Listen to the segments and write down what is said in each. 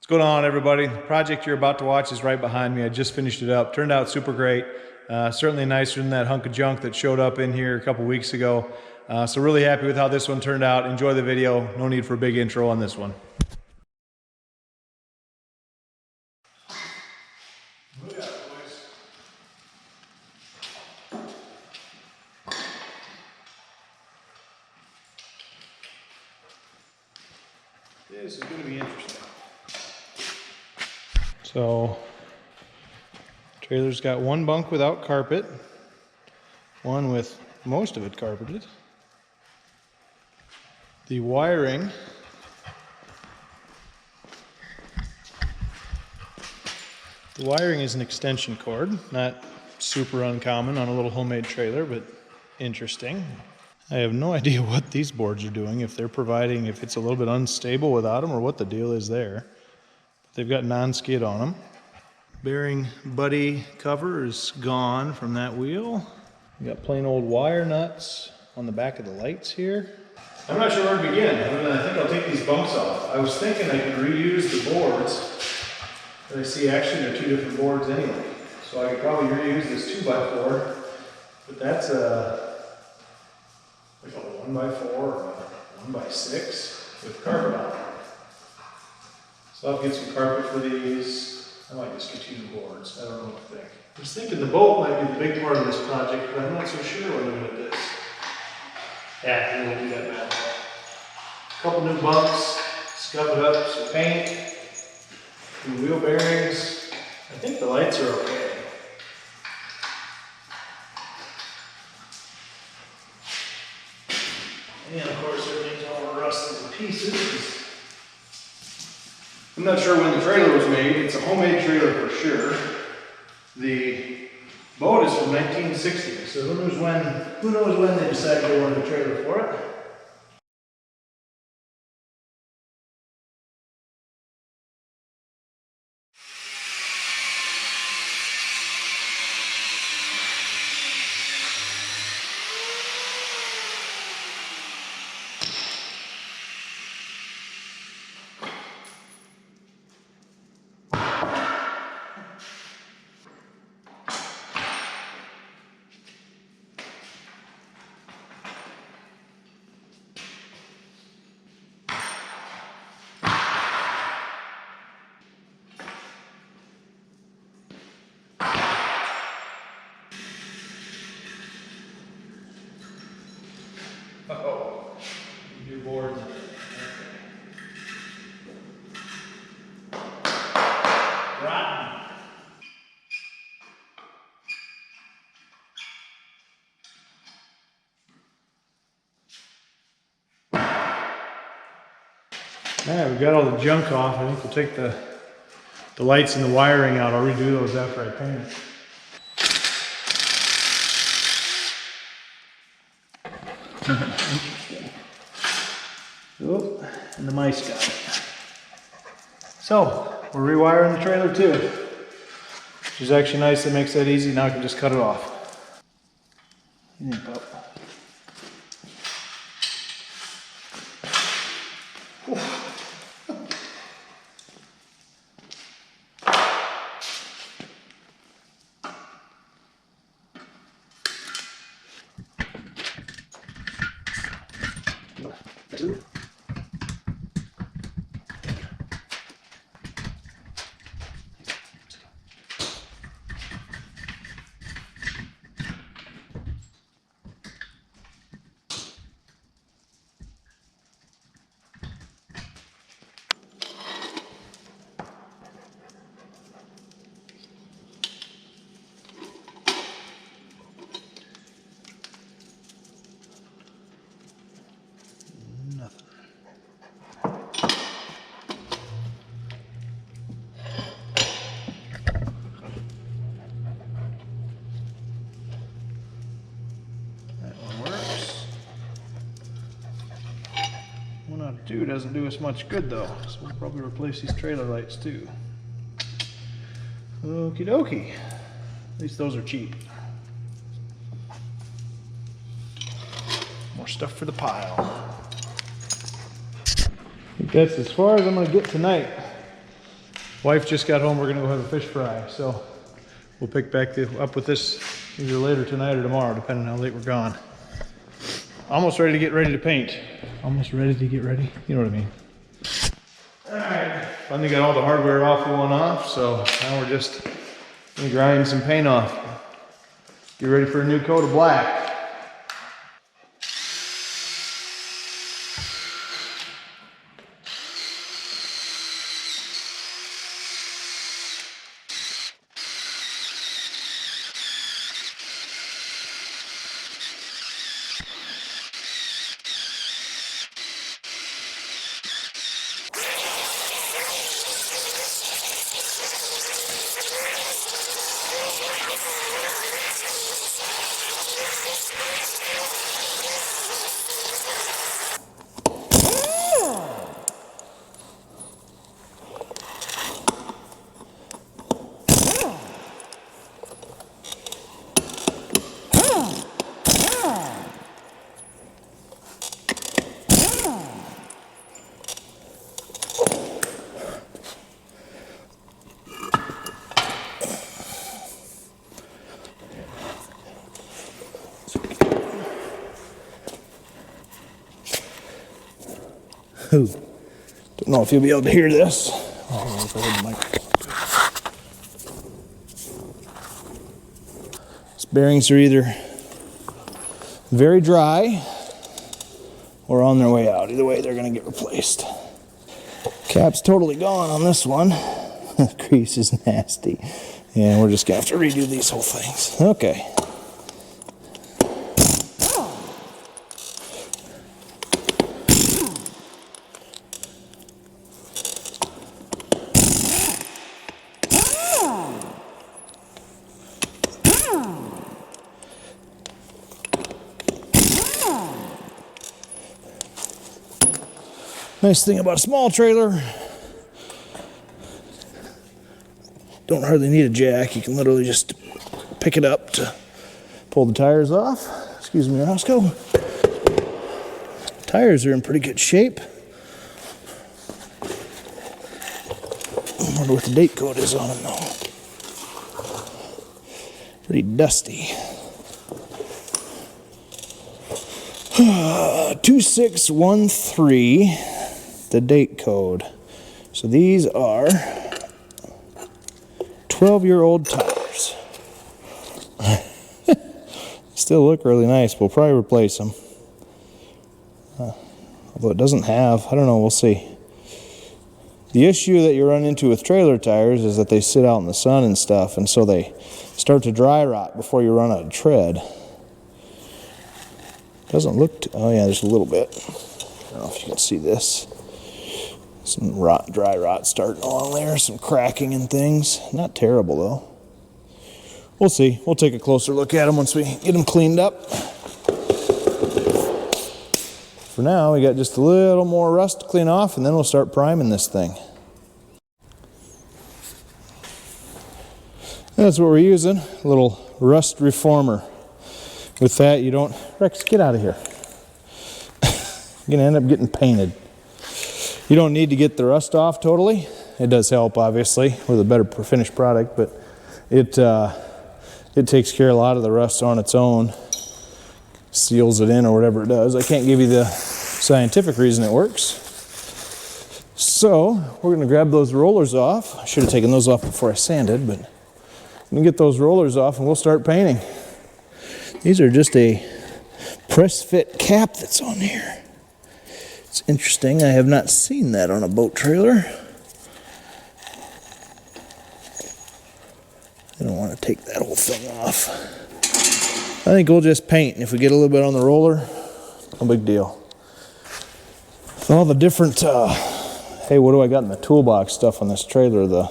What's going on, everybody? The project you're about to watch is right behind me. I just finished it up. Turned out super great. Certainly nicer than that hunk of junk that showed up in here a couple weeks ago. So really happy with how this one turned out. Enjoy the video. No need for a big intro on this one. This is going to be interesting. So, trailer's got one bunk without carpet, one with most of it carpeted. The wiring is an extension cord, not super uncommon on a little homemade trailer, but interesting. I have no idea what these boards are doing, if it's a little bit unstable without them or what the deal is there. They've got non-skid on them. Bearing buddy cover is gone from that wheel. We got plain old wire nuts on the back of the lights here. I'm not sure where to begin. I think I'll take these bunks off. I was thinking I could reuse the boards, but I see actually they're two different boards anyway. So I could probably reuse this 2x4, but that's like a 1x4 or a 1x6 with carpet on it. So I'll get some carpet for these. I might just get you the boards. I don't know what to think. I was thinking the boat might be the big part of this project, but I'm not so sure when I'm at this. Yeah, we won't do that now. A couple new bunks, scuff it up, some paint, new wheel bearings. I think the lights are okay. And of course everything's all rusted to pieces. I'm not sure when the trailer was made. It's a homemade trailer for sure. The boat is from 1960, so who knows when they decided they wanted a trailer for it. Uh-oh, new boards. Rotten. Yeah, we got all the junk off. I think we'll take the lights and the wiring out. I'll redo those after I paint it. Interesting. Oh, and the mice got it. So, we're rewiring the trailer too, which is actually nice. It makes that easy. Now I can just cut it off. Two doesn't do us much good though, so we'll probably replace these trailer lights too. Okie dokie. At least those are cheap. More stuff for the pile. I think that's as far as I'm going to get tonight. Wife just got home. We're gonna go have a fish fry. So we'll pick back up with this either later tonight or tomorrow, depending on how late we're gone. Almost ready to paint. Almost ready to get ready. You know what I mean. All right. Finally got all the hardware off of one off, so now we're just gonna grind some paint off. Get ready for a new coat of black. Don't know if you'll be able to hear this. These bearings are either very dry or on their way out. Either way, they're going to get replaced. Cap's totally gone on this one. The grease is nasty. And we're just going to have to redo these whole things. Okay. Nice thing about a small trailer, don't hardly need a jack. You can literally just pick it up to pull the tires off. Excuse me, Roscoe. Tires are in pretty good shape. I wonder what the date code is on them though. Pretty dusty. 2613. The date code. So these are 12-year-old tires. Still look really nice. We'll probably replace them. Although it doesn't have, I don't know, we'll see. The issue that you run into with trailer tires is that they sit out in the sun and stuff, and so they start to dry rot before you run out of tread. Doesn't look, oh yeah, there's a little bit. I don't know if you can see this. Some dry rot starting along there, some cracking and things. Not terrible though. We'll see. We'll take a closer look at them once we get them cleaned up. For now, we got just a little more rust to clean off, and then we'll start priming this thing. That's what we're using, a little rust reformer. With that, you don't, Rex, get out of here. You're gonna end up getting painted. You don't need to get the rust off totally. It does help, obviously, with a better finished product, but it takes care of a lot of the rust on its own, seals it in or whatever it does. I can't give you the scientific reason it works. So we're gonna grab those rollers off. I should have taken those off before I sanded, but I'm gonna get those rollers off and we'll start painting. These are just a press fit cap that's on here. It's interesting. I have not seen that on a boat trailer. I don't want to take that whole thing off. I think we'll just paint. If we get a little bit on the roller, no big deal. With all the different, hey, what do I got in the toolbox stuff on this trailer? The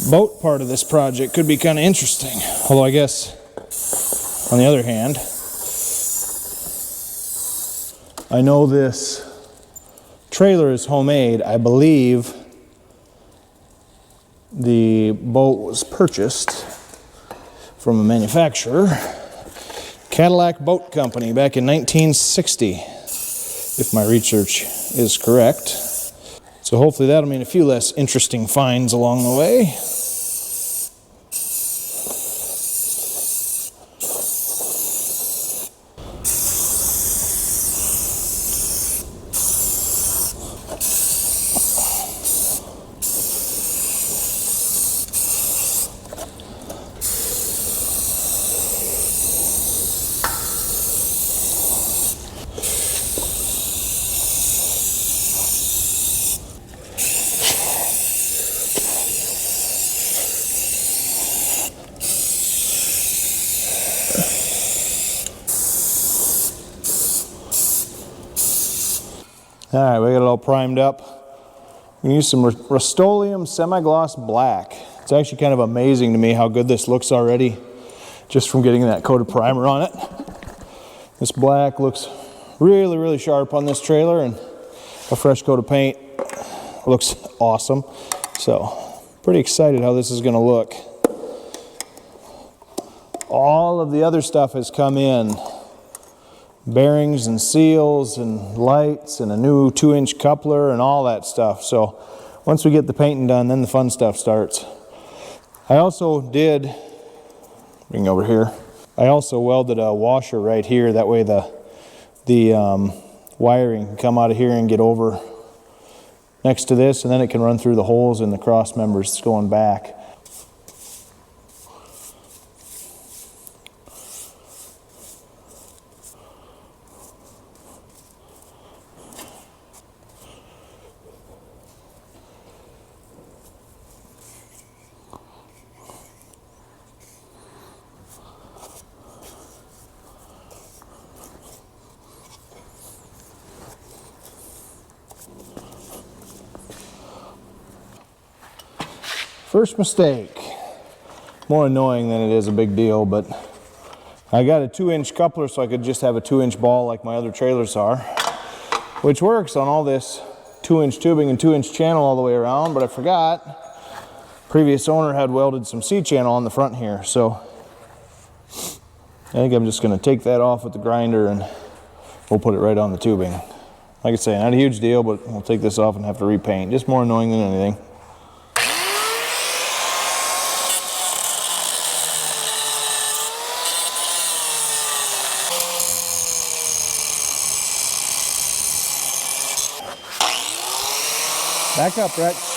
boat part of this project could be kind of interesting. Although I guess, on the other hand, I know this trailer is homemade. I believe the boat was purchased from a manufacturer, Cadillac Boat Company, back in 1960, if my research is correct. It's So hopefully that'll mean a few less interesting finds along the way. All right, we got it all primed up. We use some Rust-Oleum semi-gloss black. It's actually kind of amazing to me how good this looks already, just from getting that coat of primer on it. This black looks really, really sharp on this trailer, and a fresh coat of paint looks awesome. So, pretty excited how this is going to look. All of the other stuff has come in. Bearings and seals and lights and a new 2-inch coupler and all that stuff. So once we get the painting done, then the fun stuff starts. I also did, bring over here, I also welded a washer right here. That way the wiring can come out of here and get over next to this, and then it can run through the holes in the cross members going back. First mistake. More annoying than it is a big deal, but I got a 2-inch coupler so I could just have a 2-inch ball like my other trailers are, which works on all this 2-inch tubing and 2-inch channel all the way around, but I forgot previous owner had welded some C-channel on the front here, so I think I'm just going to take that off with the grinder and we'll put it right on the tubing. Like I say, not a huge deal, but we'll take this off and have to repaint. Just more annoying than anything. Back up, Rex.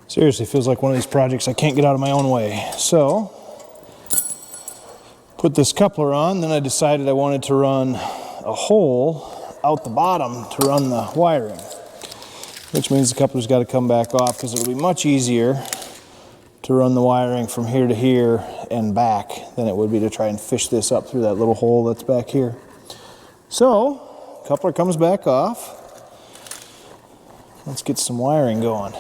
Seriously, feels like one of these projects I can't get out of my own way. So, put this coupler on, then I decided I wanted to run a hole out the bottom to run the wiring, which means the coupler's got to come back off because it'll be much easier to run the wiring from here to here and back than it would be to try and fish this up through that little hole that's back here. So, coupler comes back off. Let's get some wiring going.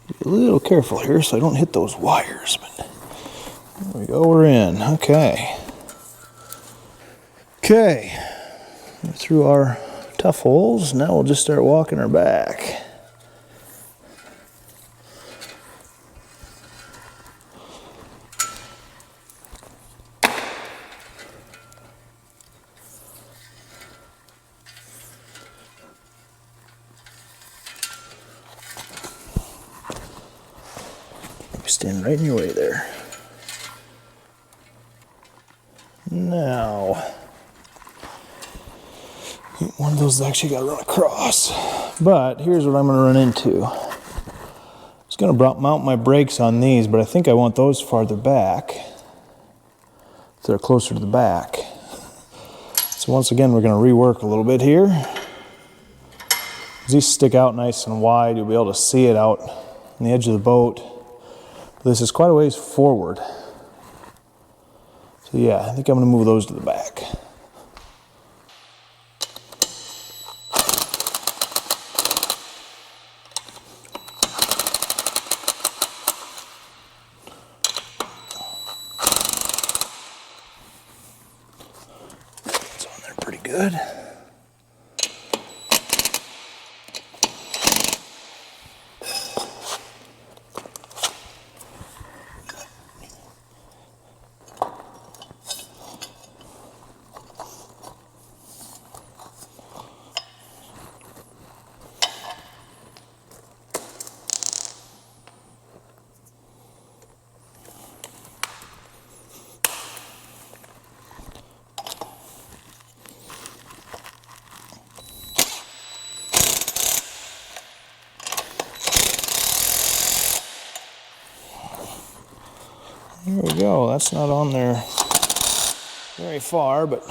Be a little careful here so I don't hit those wires, but there we go, we're in. Okay. Through our tough holes, now we'll just start walking her back. Stand right in your way there. Now, one of those actually got to run across. But here's what I'm going to run into. I was going to mount my brakes on these, but I think I want those farther back. So they're closer to the back. So once again, we're going to rework a little bit here. These stick out nice and wide. You'll be able to see it out on the edge of the boat. This is quite a ways forward. So yeah, I think I'm going to move those to the back. It's on there pretty good. There we go, that's not on there very far, but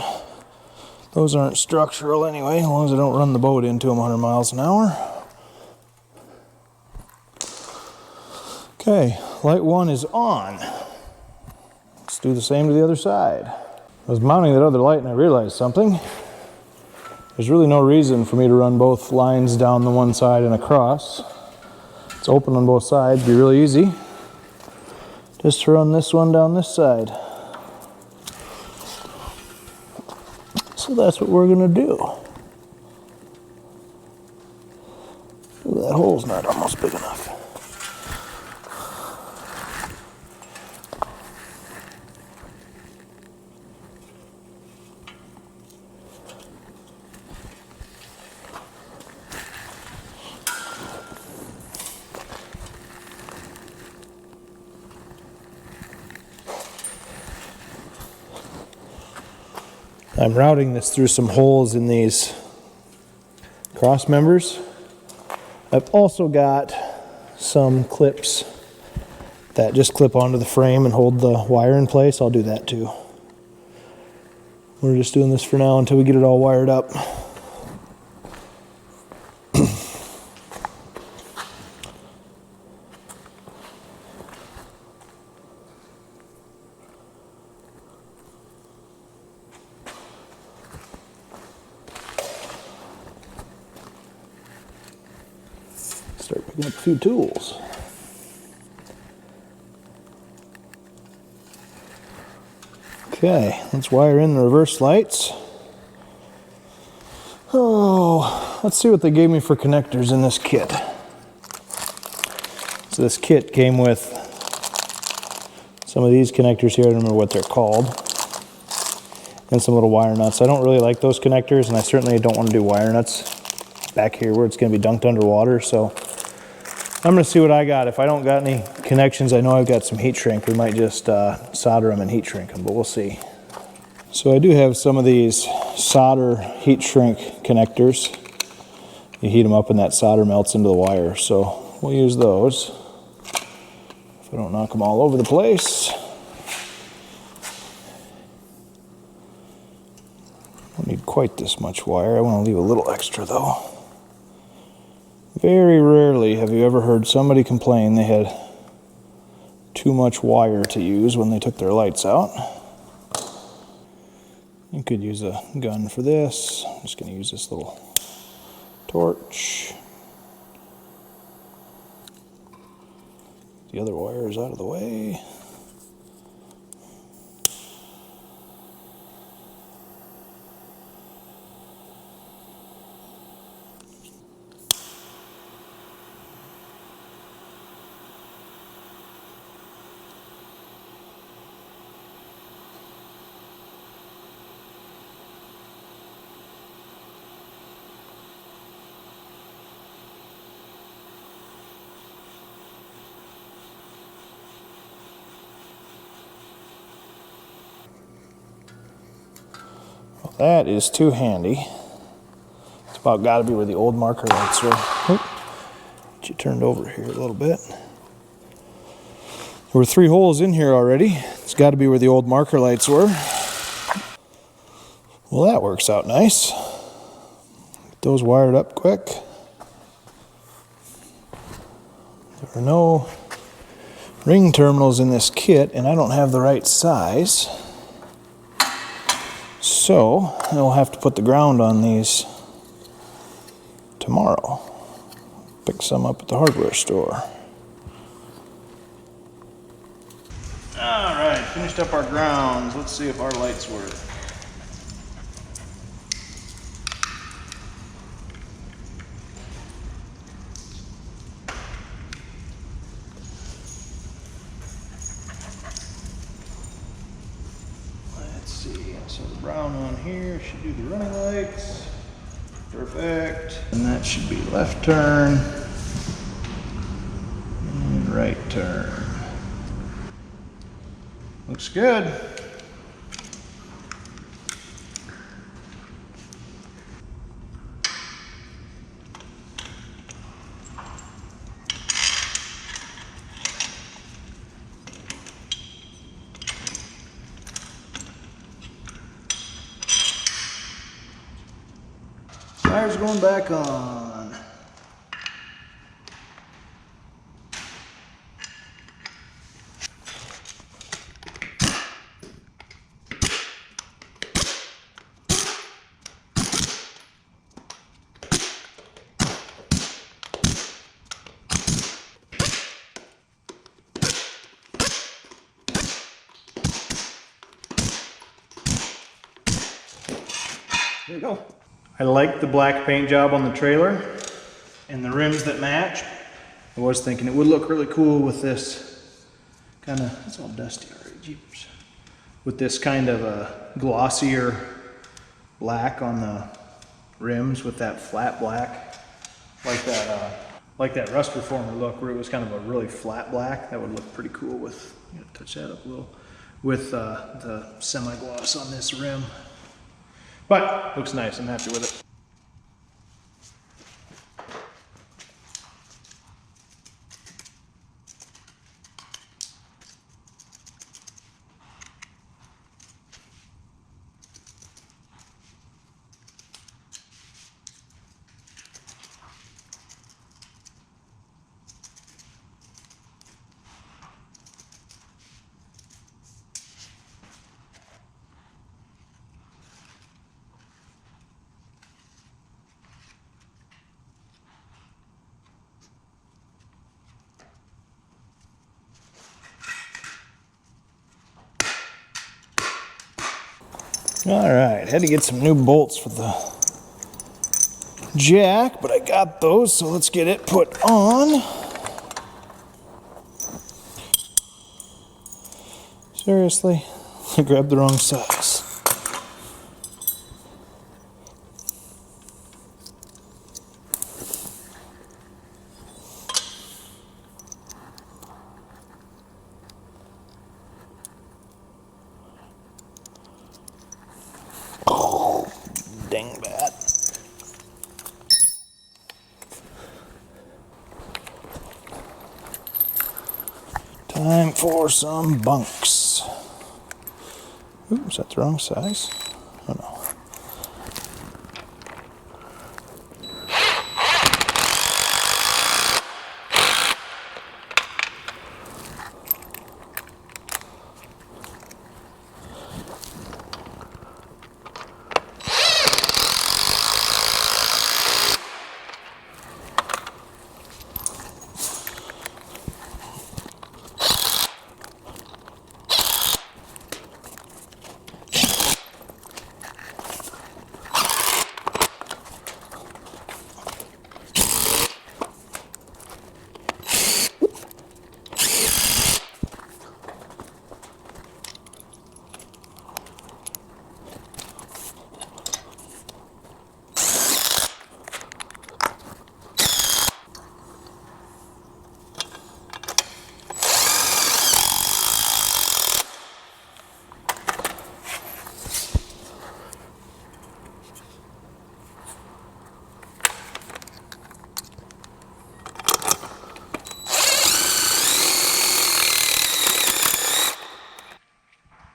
those aren't structural anyway, as long as I don't run the boat into them 100 miles an hour. Okay, light one is on. Let's do the same to the other side. I was mounting that other light and I realized something. There's really no reason for me to run both lines down the one side and across. It's open on both sides, be really easy. Just to run this one down this side. So that's what we're gonna do. Ooh, that hole's not almost big enough. I'm routing this through some holes in these cross members. I've also got some clips that just clip onto the frame and hold the wire in place. I'll do that too. We're just doing this for now until we get it all wired up. Start picking up a few tools. Okay, let's wire in the reverse lights. Oh, let's see what they gave me for connectors in this kit. So this kit came with some of these connectors here, I don't remember what they're called, and some little wire nuts. I don't really like those connectors, and I certainly don't want to do wire nuts back here where it's going to be dunked underwater, so I'm going to see what I got. If I don't got any connections, I know I've got some heat shrink. We might just solder them and heat shrink them, but we'll see. So I do have some of these solder heat shrink connectors. You heat them up and that solder melts into the wire, so we'll use those. If I don't knock them all over the place. I don't need quite this much wire. I want to leave a little extra though. Very rarely have you ever heard somebody complain they had too much wire to use when they took their lights out. You could use a gun for this. I'm just going to use this little torch. The other wire is out of the way. That is too handy. It's about got to be where the old marker lights were. Oop. Get you turned over here a little bit. There were 3 holes in here already. It's got to be where the old marker lights were. Well, that works out nice. Get those wired up quick. There are no ring terminals in this kit, and I don't have the right size. So I'll have to put the ground on these tomorrow. Pick some up at the hardware store. All right, finished up our grounds. Let's see if our lights work. Let's see, so the brown one here should do the running lights. Perfect. And that should be left turn and right turn. Looks good. Tires going back on. There you go. I like the black paint job on the trailer and the rims that match. I was thinking it would look really cool with this kind of, it's all dusty already, jeepers. With this kind of a glossier black on the rims with that flat black, like that Rust Reformer look where it was kind of a really flat black. That would look pretty cool with, touch that up a little, with the semi-gloss on this rim. But looks nice, I'm happy with it. All right, had to get some new bolts for the jack, but I got those, so let's get it put on. Seriously, I grabbed the wrong size. Dingbat. Time for some bunks. Ooh, is that the wrong size? Oh no.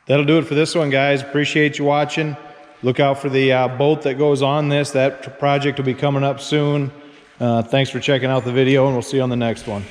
That'll do it for this one, guys. Appreciate you watching. Look out for the bolt that goes on this. That project will be coming up soon. Thanks for checking out the video, and we'll see you on the next one.